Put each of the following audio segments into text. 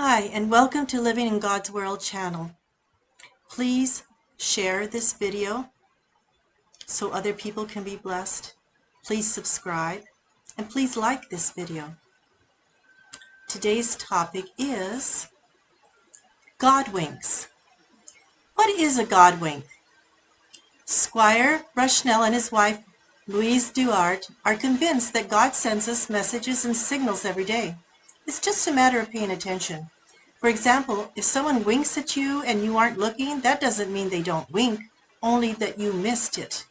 Hi, and welcome to Living in God's World channel. Please share this video so other people can be blessed. Please subscribe, and please like this video. Today's topic is God winks. What is a God wink? Squire Rushnell and his wife, Louise Duart, are convinced that God sends us messages and signals every day. It's just a matter of paying attention. For example, if someone winks at you and you aren't looking, that doesn't mean they don't wink, only that you missed it.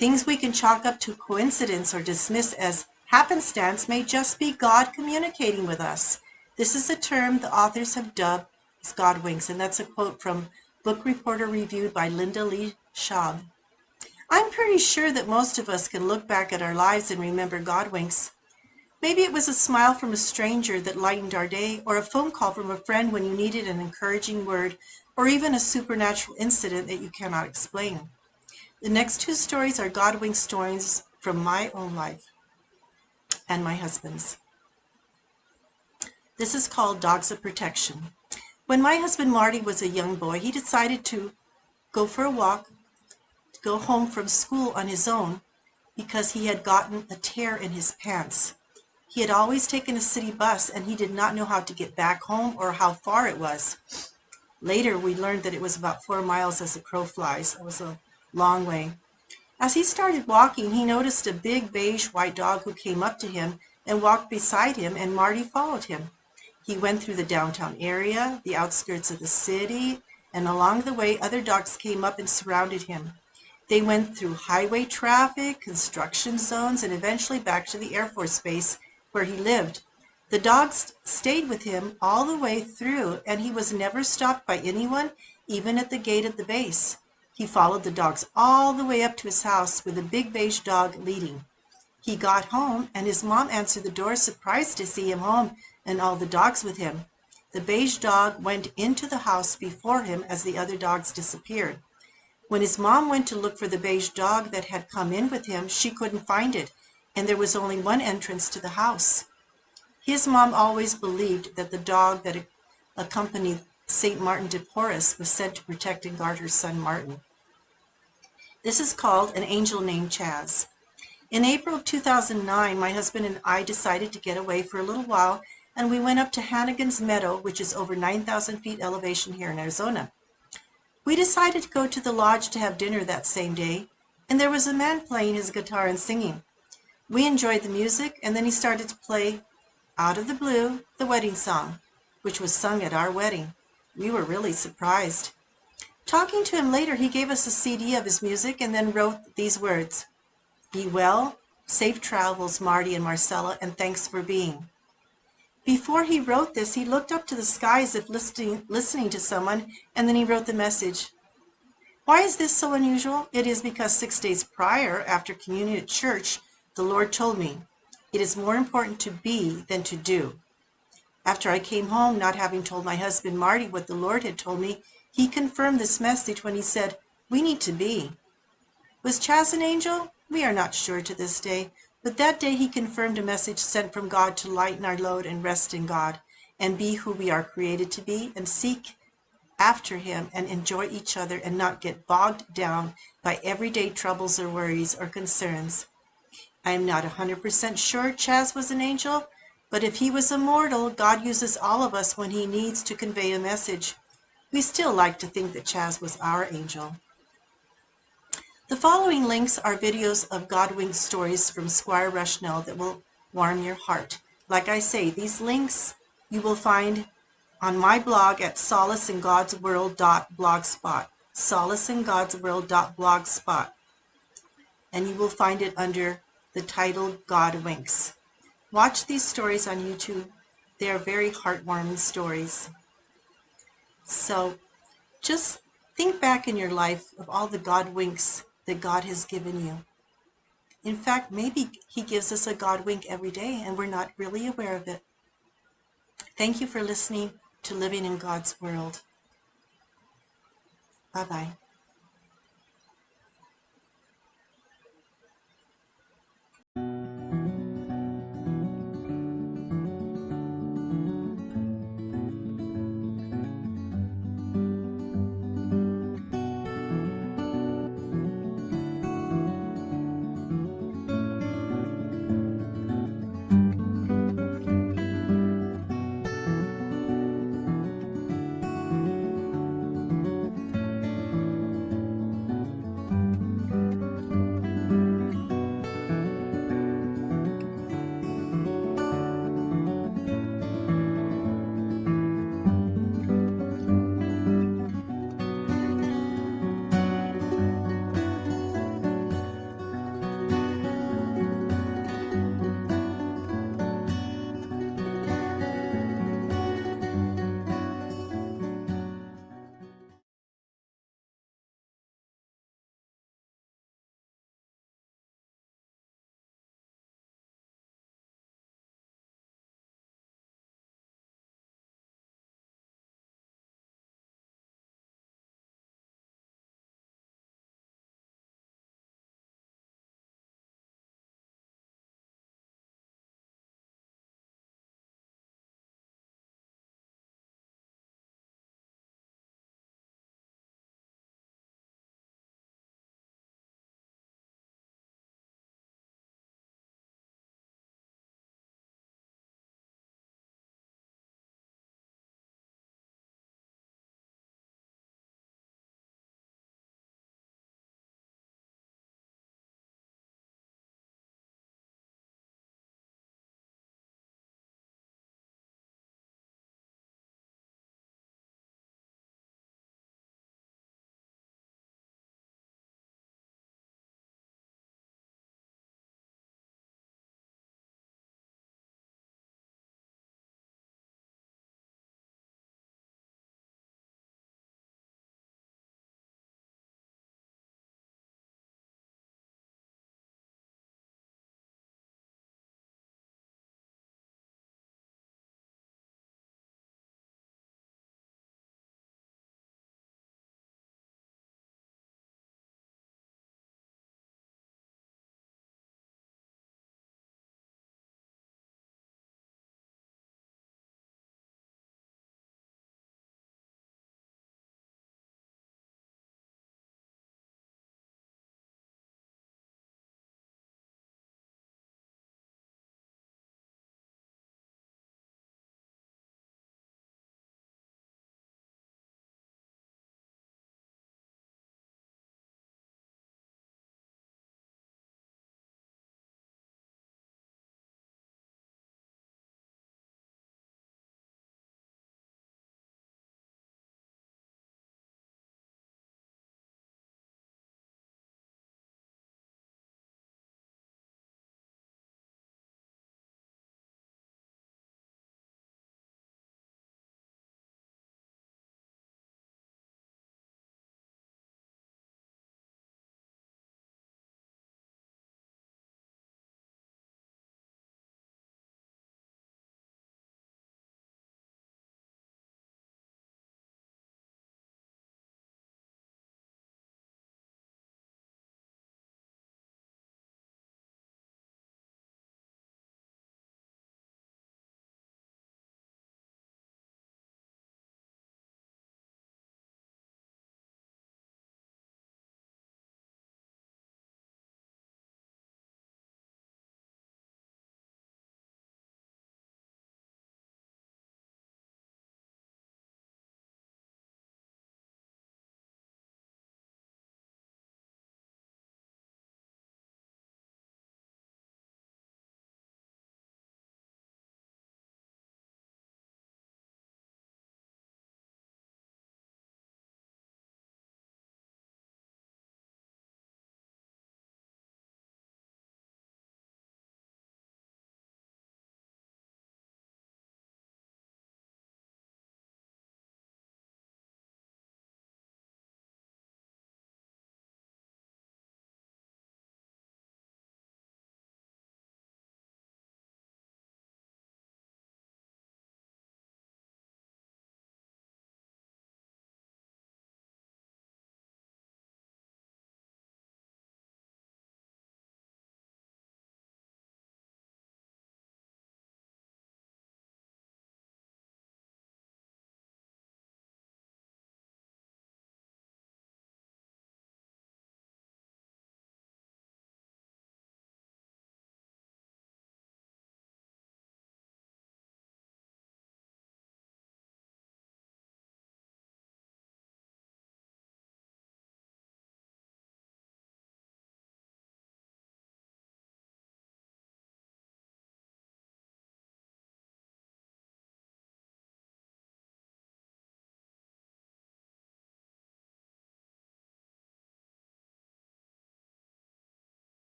Things we can chalk up to coincidence or dismiss as happenstance may just be God communicating with us. This is a term the authors have dubbed as God winks, and that's a quote from Book Reporter Reviewed by Linda Lee Schaub. I'm pretty sure that most of us can look back at our lives and remember God winks. Maybe it was a smile from a stranger that lightened our day, or a phone call from a friend when you needed an encouraging word, or even a supernatural incident that you cannot explain. The next two stories are God wink stories from my own life and my husband's. This is called Dogs of Protection. When my husband Marty was a young boy, he decided to go for a walk, to go home from school on his own because he had gotten a tear in his pants. He had always taken a city bus, and he did not know how to get back home or how far it was. Later, we learned that it was about 4 miles as the crow flies. It was a long way. As he started walking, he noticed a big beige-white dog who came up to him and walked beside him, and Marty followed him. He went through the downtown area, the outskirts of the city, and along the way, other dogs came up and surrounded him. They went through highway traffic, construction zones, and eventually back to the Air Force Base where he lived. The dogs stayed with him all the way through, and he was never stopped by anyone, even at the gate of the base. He followed the dogs all the way up to his house with a big beige dog leading. He got home, and his mom answered the door, surprised to see him home and all the dogs with him. The beige dog went into the house before him as the other dogs disappeared. When his mom went to look for the beige dog that had come in with him, she couldn't find it, and there was only one entrance to the house. His mom always believed that the dog that accompanied St. Martin de Porres was sent to protect and guard her son Martin. This is called An Angel Named Chaz. In April of 2009, my husband and I decided to get away for a little while, and we went up to Hannigan's Meadow, which is over 9,000 feet elevation here in Arizona. We decided to go to the lodge to have dinner that same day, and there was a man playing his guitar and singing. We enjoyed the music, and then he started to play, out of the blue, the wedding song, which was sung at our wedding. We were really surprised. Talking to him later, he gave us a CD of his music and then wrote these words: "Be well, safe travels, Marty and Marcella, and thanks for being." Before he wrote this, he looked up to the sky as if listening to someone, and then he wrote the message. Why is this so unusual? It is because 6 days prior, after communion at church, the Lord told me, "It is more important to be than to do." After I came home, not having told my husband Marty what the Lord had told me, he confirmed this message when he said, "We need to be." Was Chaz an angel? We are not sure to this day, but that day he confirmed a message sent from God to lighten our load and rest in God, and be who we are created to be, and seek after him and enjoy each other and not get bogged down by everyday troubles or worries or concerns. I am not 100% sure Chaz was an angel, but if he was a mortal, God uses all of us when he needs to convey a message. We still like to think that Chaz was our angel. The following links are videos of God wink stories from Squire Rushnell that will warm your heart. Like I say, these links you will find on my blog at solaceingodsworld.blogspot, solaceingodsworld.blogspot, and you will find it under the title God Winks. Watch these stories on YouTube. They are very heartwarming stories. So just think back in your life of all the God winks that God has given you. In fact, maybe he gives us a God wink every day and we're not really aware of it. Thank you for listening to Living in God's World. Bye-bye.